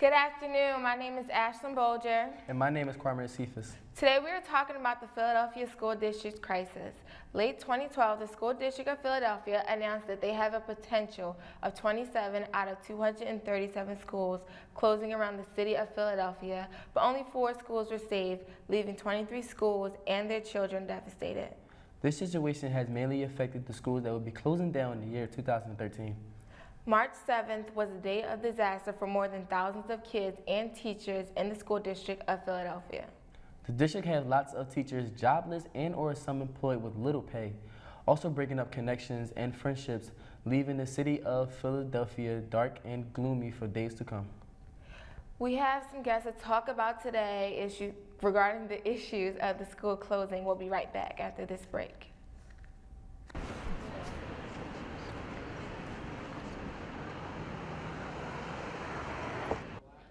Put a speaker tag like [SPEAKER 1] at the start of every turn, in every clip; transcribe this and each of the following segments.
[SPEAKER 1] Good afternoon. My name is Ashlyn Bolger.
[SPEAKER 2] And my name is Quaymir Cephas.
[SPEAKER 1] Today we are talking about the Philadelphia School District crisis. Late 2012, the School District of Philadelphia announced that they have a potential of 27 out of 237 schools closing around the city of Philadelphia, but only 4 schools were saved, leaving 23 schools and their children devastated.
[SPEAKER 2] This situation has mainly affected the schools that will be closing down in the year 2013.
[SPEAKER 1] March 7th was a day of disaster for more than thousands of kids and teachers in the School District of Philadelphia.
[SPEAKER 2] The district has lots of teachers jobless and or some employed with little pay, also breaking up connections and friendships, leaving the city of Philadelphia dark and gloomy for days to come.
[SPEAKER 1] We have some guests to talk about today regarding the issues of the school closing. We'll be right back after this break.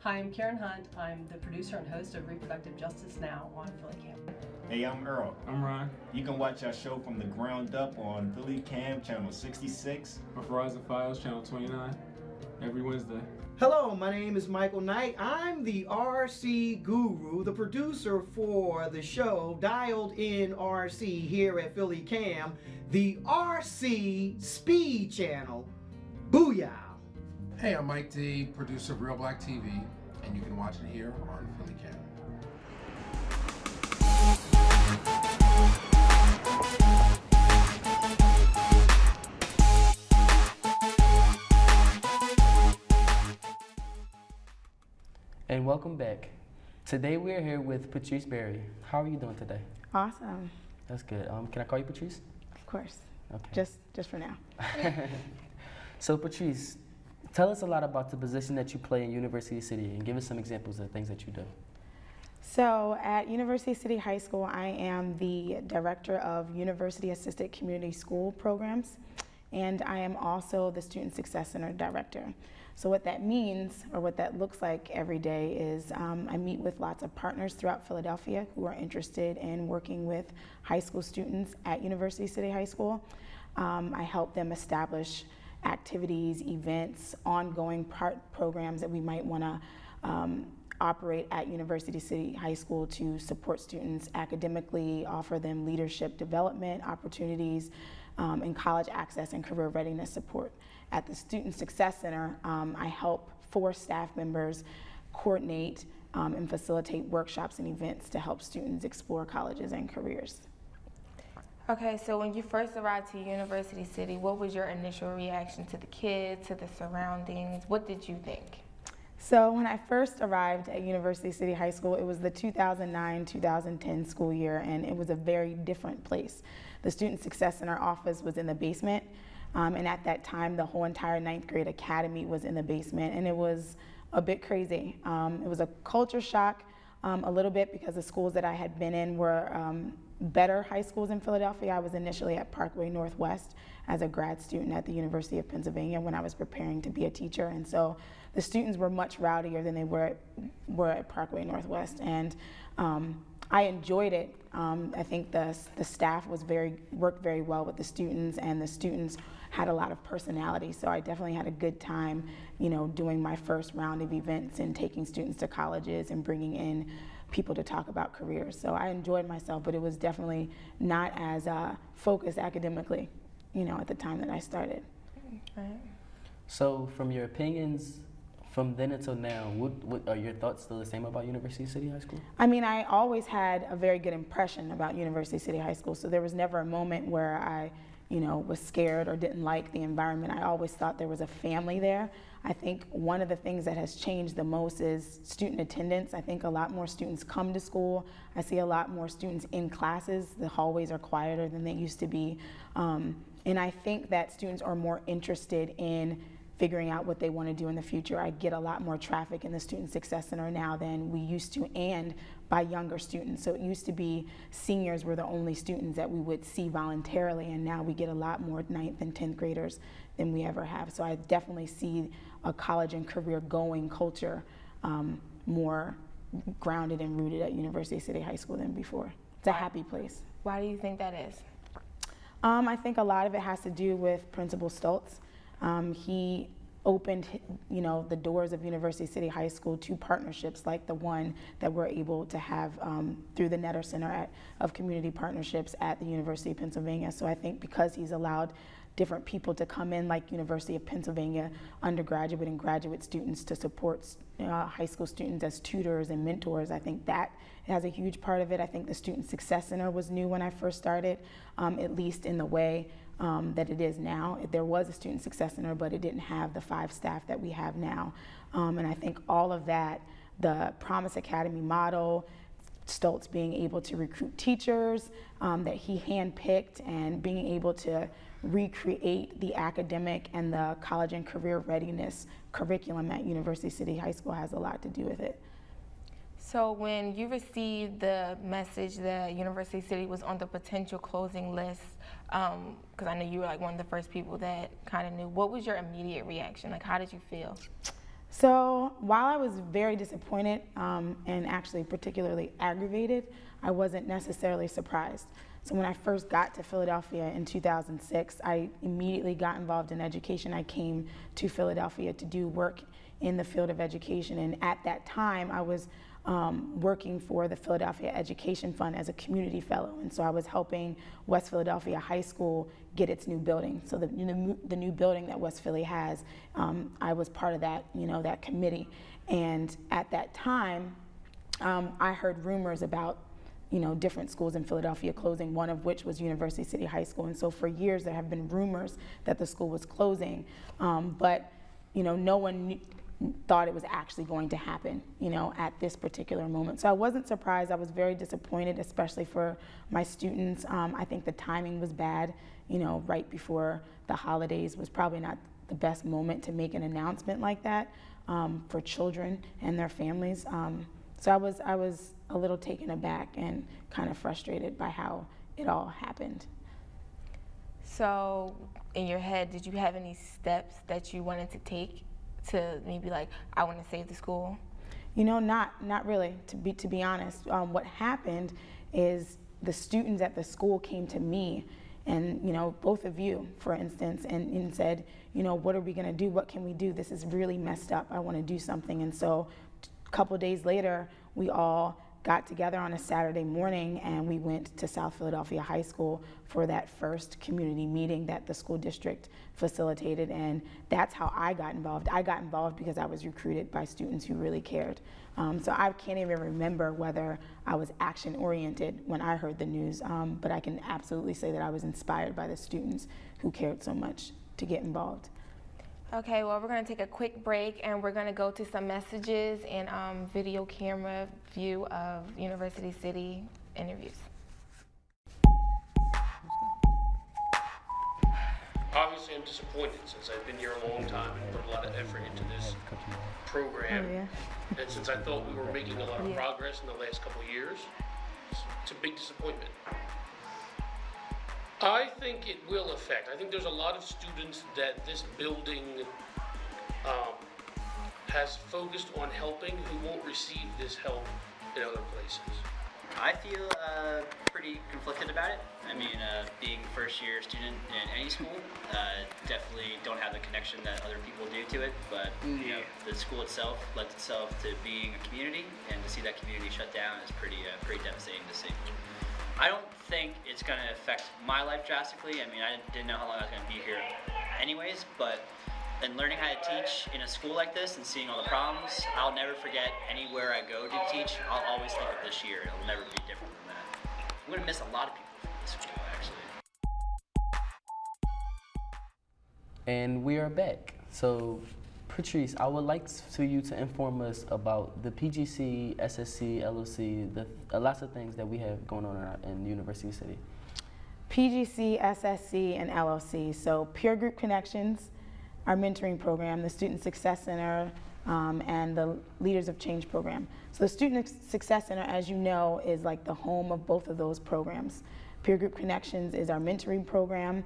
[SPEAKER 3] Hi, I'm Karen Hunt. I'm the producer and host of Reproductive Justice Now on PhillyCAM.
[SPEAKER 4] Hey, I'm Earl.
[SPEAKER 5] I'm Ron.
[SPEAKER 4] You can watch our show from the ground up on PhillyCAM channel 66.
[SPEAKER 5] Verizon Files channel 29 every Wednesday.
[SPEAKER 6] Hello, my name is Michael Knight. I'm the RC Guru, the producer for the show Dialed in RC here at PhillyCAM, the RC Speed channel. Booyah!
[SPEAKER 7] Hey, I'm Mike D, producer of Real Black TV, and you can watch it here on PhillyCAM.
[SPEAKER 2] And welcome back. Today we are here with Patrice Berry. How are you doing today?
[SPEAKER 8] Awesome.
[SPEAKER 2] That's good. Can I call you Patrice?
[SPEAKER 8] Of course.
[SPEAKER 2] Okay.
[SPEAKER 8] Just for now.
[SPEAKER 2] So Patrice, tell us a lot about the position that you play in University City and give us some examples of things that you do.
[SPEAKER 8] So at University City High School, I am the director of University Assisted Community School Programs, and I am also the Student Success Center director. So what that means, or what that looks like every day, is I meet with lots of partners throughout Philadelphia who are interested in working with high school students at University City High School. I help them establish activities, events, ongoing programs that we might want to operate at University City High School to support students academically, offer them leadership development opportunities, and college access and career readiness support. At the Student Success Center, I help 4 staff members coordinate and facilitate workshops and events to help students explore colleges and careers.
[SPEAKER 1] Okay, so when you first arrived to University City, what was your initial reaction to the kids, to the surroundings? What did you think?
[SPEAKER 8] So when I first arrived at University City High School, it was the 2009-2010 school year, and it was a very different place. The Student Success Center office was in the basement, and at that time, the whole entire 9th grade academy was in the basement, and it was a bit crazy. It was a culture shock a little bit because the schools that I had been in were better high schools in Philadelphia. I was initially at Parkway Northwest as a grad student at the University of Pennsylvania when I was preparing to be a teacher, and so the students were much rowdier than they were at Parkway Northwest, and I enjoyed it. I think the staff worked very well with the students, and the students had a lot of personality, so I definitely had a good time, doing my first round of events and taking students to colleges and bringing in people to talk about careers. So I enjoyed myself, but it was definitely not as focused academically, at the time that I started.
[SPEAKER 1] Right.
[SPEAKER 2] So from your opinions, from then until now, what are your thoughts still the same about University City High School?
[SPEAKER 8] I mean, I always had a very good impression about University City High School, so there was never a moment where I was scared or didn't like the environment. I always thought there was a family there. I think one of the things that has changed the most is student attendance. I think a lot more students come to school. I see a lot more students in classes. The hallways are quieter than they used to be. And I think that students are more interested in figuring out what they want to do in the future. I get a lot more traffic in the Student Success Center now than we used to, and by younger students. So it used to be seniors were the only students that we would see voluntarily, and now we get a lot more 9th and 10th graders than we ever have. So I definitely see a college and career going culture more grounded and rooted at University City High School than before. It's a happy place.
[SPEAKER 1] Why do you think that is?
[SPEAKER 8] I think a lot of it has to do with Principal Stoltz. He opened, the doors of University City High School to partnerships like the one that we're able to have through the Netter Center of Community Partnerships at the University of Pennsylvania. So I think because he's allowed different people to come in, like University of Pennsylvania undergraduate and graduate students, to support high school students as tutors and mentors, I think that has a huge part of it. I think the Student Success Center was new when I first started, at least in the way that it is now. There was a Student Success Center, but it didn't have the 5 staff that we have now. And I think all of that, the Promise Academy model, Stoltz being able to recruit teachers that he handpicked, and being able to recreate the academic and the college and career readiness curriculum at University City High School has a lot to do with it.
[SPEAKER 1] So when you received the message that University City was on the potential closing list, because I know you were like one of the first people that kind of knew, what was your immediate reaction? Like, how did you feel?
[SPEAKER 8] So while I was very disappointed and actually particularly aggravated, I wasn't necessarily surprised. So when I first got to Philadelphia in 2006, I immediately got involved in education. I came to Philadelphia to do work in the field of education, and at that time I was working for the Philadelphia Education Fund as a community fellow, and so I was helping West Philadelphia High School get its new building. So the new building that West Philly has, I was part of that, that committee. And at that time, I heard rumors about different schools in Philadelphia closing, one of which was University City High School. And so for years there have been rumors that the school was closing, but no one thought it was actually going to happen, at this particular moment. So I wasn't surprised. I was very disappointed, especially for my students. I think the timing was bad. Right before the holidays was probably not the best moment to make an announcement like that for children and their families. So I was a little taken aback and kind of frustrated by how it all happened.
[SPEAKER 1] So in your head, did you have any steps that you wanted to take to maybe like, I want to save the school?
[SPEAKER 8] Not really, to be honest. What happened is the students at the school came to me, and both of you, for instance, and said, what are we going to do? What can we do? This is really messed up. I want to do something. And so a couple days later, we all got together on a Saturday morning, and we went to South Philadelphia High School for that first community meeting that the school district facilitated, and that's how I got involved. I got involved because I was recruited by students who really cared. So I can't even remember whether I was action-oriented when I heard the news, but I can absolutely say that I was inspired by the students who cared so much to get involved.
[SPEAKER 1] Okay, well, we're going to take a quick break, and we're going to go to some messages and video camera view of University City interviews.
[SPEAKER 9] Obviously, I'm disappointed since I've been here a long time and put a lot of effort into this program.
[SPEAKER 8] Oh, yeah.
[SPEAKER 9] And since I thought we were making a lot of progress in the last couple of years, it's a big disappointment. I think it will affect. I think there's a lot of students that this building has focused on helping who won't receive this help in other places.
[SPEAKER 10] I feel pretty conflicted about it. I mean, being a first-year student in any school, definitely don't have the connection that other people do to it, but the school itself lends itself to being a community, and to see that community shut down is pretty devastating to see. I don't think it's going to affect my life drastically. I mean, I didn't know how long I was going to be here anyways, but in learning how to teach in a school like this and seeing all the problems, I'll never forget anywhere I go to teach. I'll always think of this year. It'll never be different than that. I'm going to miss a lot of people from this school, actually.
[SPEAKER 2] And we are back. So, Patrice, I would like for you to inform us about the PGC, SSC, LOC, lots of things that we have going on in University City.
[SPEAKER 8] PGC, SSC, and LOC. So Peer Group Connections, our mentoring program, the Student Success Center, and the Leaders of Change program. So the Student Success Center, as you know, is like the home of both of those programs. Peer Group Connections is our mentoring program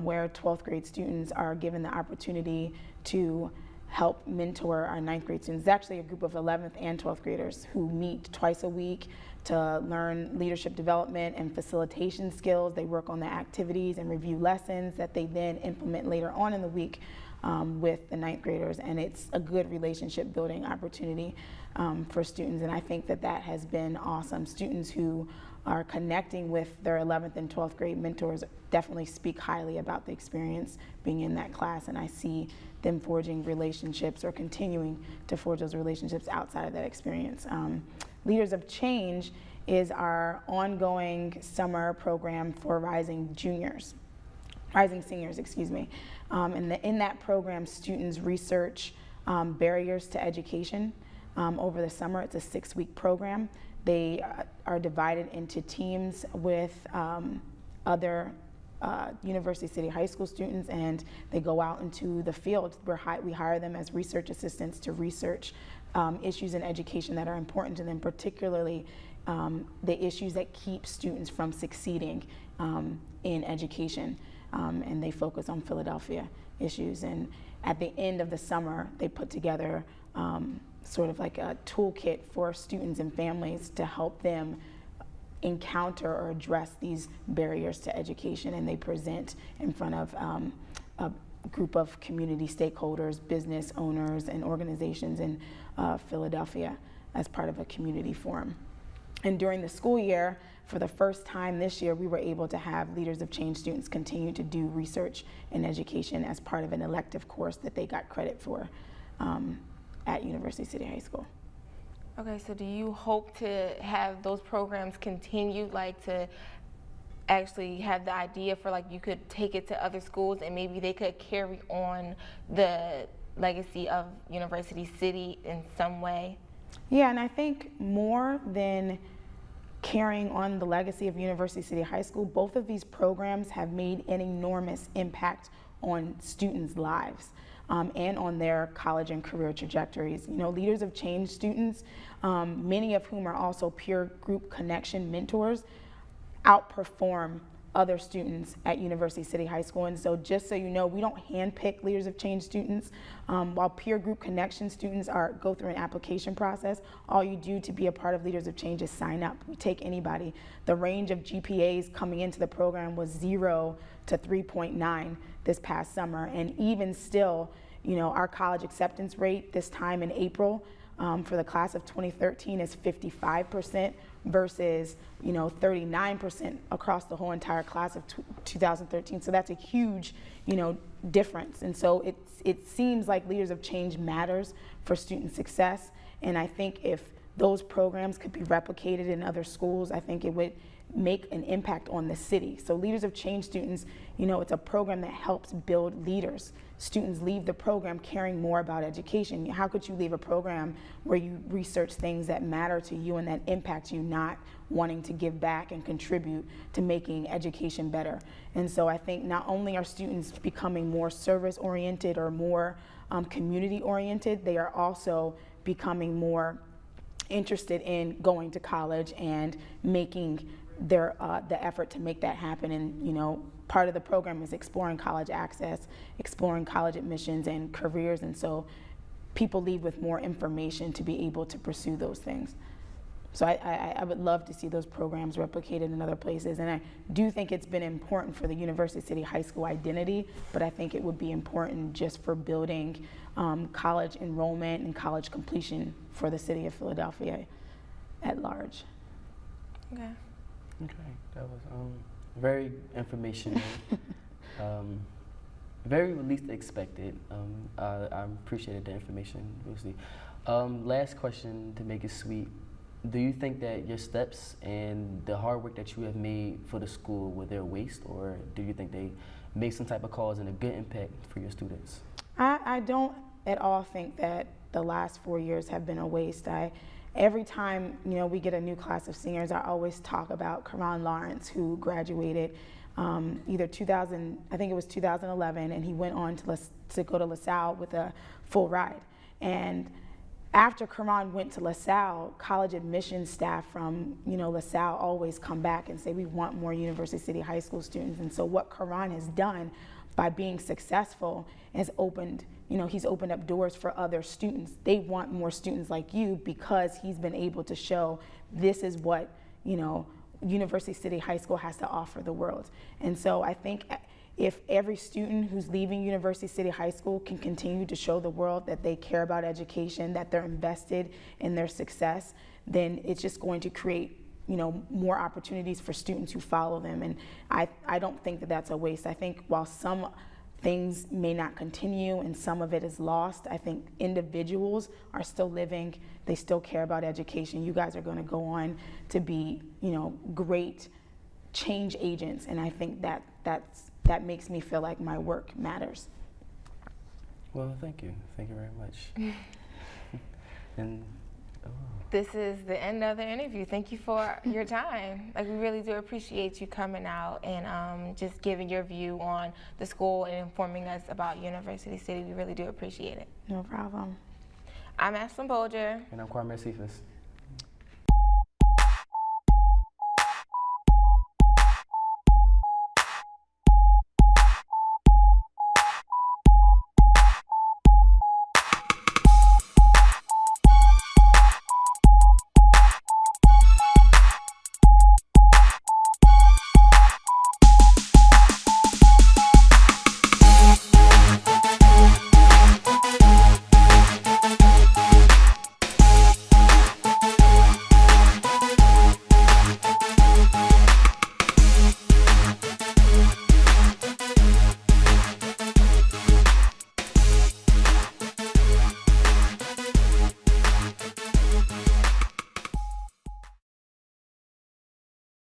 [SPEAKER 8] where 12th grade students are given the opportunity to help mentor our 9th grade students. It's actually a group of 11th and 12th graders who meet twice a week to learn leadership development and facilitation skills. They work on the activities and review lessons that they then implement later on in the week with the 9th graders, and it's a good relationship building opportunity for students, and I think that that has been awesome. Students who are connecting with their 11th and 12th grade mentors definitely speak highly about the experience being in that class, and I see them forging relationships or continuing to forge those relationships outside of that experience. Leaders of Change is our ongoing summer program for rising seniors, excuse me. And in that program, students research barriers to education over the summer. It's a 6-week program. They are divided into teams with other University City High School students, and they go out into the field. We hire them as research assistants to research issues in education that are important to them, particularly the issues that keep students from succeeding in education. And they focus on Philadelphia issues. And at the end of the summer, they put together sort of like a toolkit for students and families to help them encounter or address these barriers to education, and they present in front of a group of community stakeholders, business owners, and organizations in Philadelphia as part of a community forum. And during the school year, for the first time this year, we were able to have Leaders of Change students continue to do research in education as part of an elective course that they got credit for at University City High School.
[SPEAKER 1] Okay, so do you hope to have those programs continue, like to actually have the idea for like you could take it to other schools and maybe they could carry on the legacy of University City in some way?
[SPEAKER 8] Yeah, and I think more than carrying on the legacy of University City High School, both of these programs have made an enormous impact on students' lives and on their college and career trajectories. You know, Leaders of Change students, many of whom are also peer group connection mentors, outperform other students at University City High School. And so just so you know, we don't handpick Leaders of Change students. While peer group connection students go through an application process, all you do to be a part of Leaders of Change is sign up. We take anybody. The range of GPAs coming into the program was 0 to 3.9 this past summer. And even still, you know, our college acceptance rate this time in April for the class of 2013 is 55% versus, you know, 39% across the whole entire class of 2013. So that's a huge, you know, difference. And so it seems like Leaders of Change matters for student success. And I think if those programs could be replicated in other schools, I think it would make an impact on the city. So Leaders of Change students, you know, it's a program that helps build leaders. Students leave the program caring more about education. How could you leave a program where you research things that matter to you and that impact you, not wanting to give back and contribute to making education better? And so I think not only are students becoming more service-oriented or more community-oriented, they are also becoming more interested in going to college and making their the effort to make that happen. And you know, part of the program is exploring college access, exploring college admissions and careers, and so people leave with more information to be able to pursue those things. So I would love to see those programs replicated in other places, and I do think it's been important for the University City High School identity, but I think it would be important just for building college enrollment and college completion for the city of Philadelphia at large.
[SPEAKER 1] Okay.
[SPEAKER 2] Okay, that was very informational, very least expected. I appreciated the information, Lucy. Last question to make it sweet. Do you think that your steps and the hard work that you have made for the school were their waste, or do you think they made some type of cause and a good impact for your students?
[SPEAKER 8] I don't at all think that the last 4 years have been a waste. Every time, you know, we get a new class of seniors, I always talk about Karan Lawrence, who graduated either 2011, and he went on to go to LaSalle with a full ride. And after Karan went to LaSalle, college admissions staff from, you know, LaSalle always come back and say, we want more University City High School students. And so what Karan has done by being successful, has opened, he's opened up doors for other students. They want more students like you because he's been able to show this is what, University City High School has to offer the world. And so I think if every student who's leaving University City High School can continue to show the world that they care about education, that they're invested in their success, then it's just going to create more opportunities for students who follow them. And I don't think that that's a waste. I think while some things may not continue and some of it is lost, I think individuals are still living, they still care about education. You guys are going to go on to be, great change agents, and I think that makes me feel like my work matters.
[SPEAKER 2] Well, thank you very much. And
[SPEAKER 1] this is the end of the interview. Thank you for your time. We really do appreciate you coming out and just giving your view on the school and informing us about University City. We really do appreciate it.
[SPEAKER 8] No problem.
[SPEAKER 1] I'm Ashlyn Bolger.
[SPEAKER 2] And I'm Quaymir Cephas.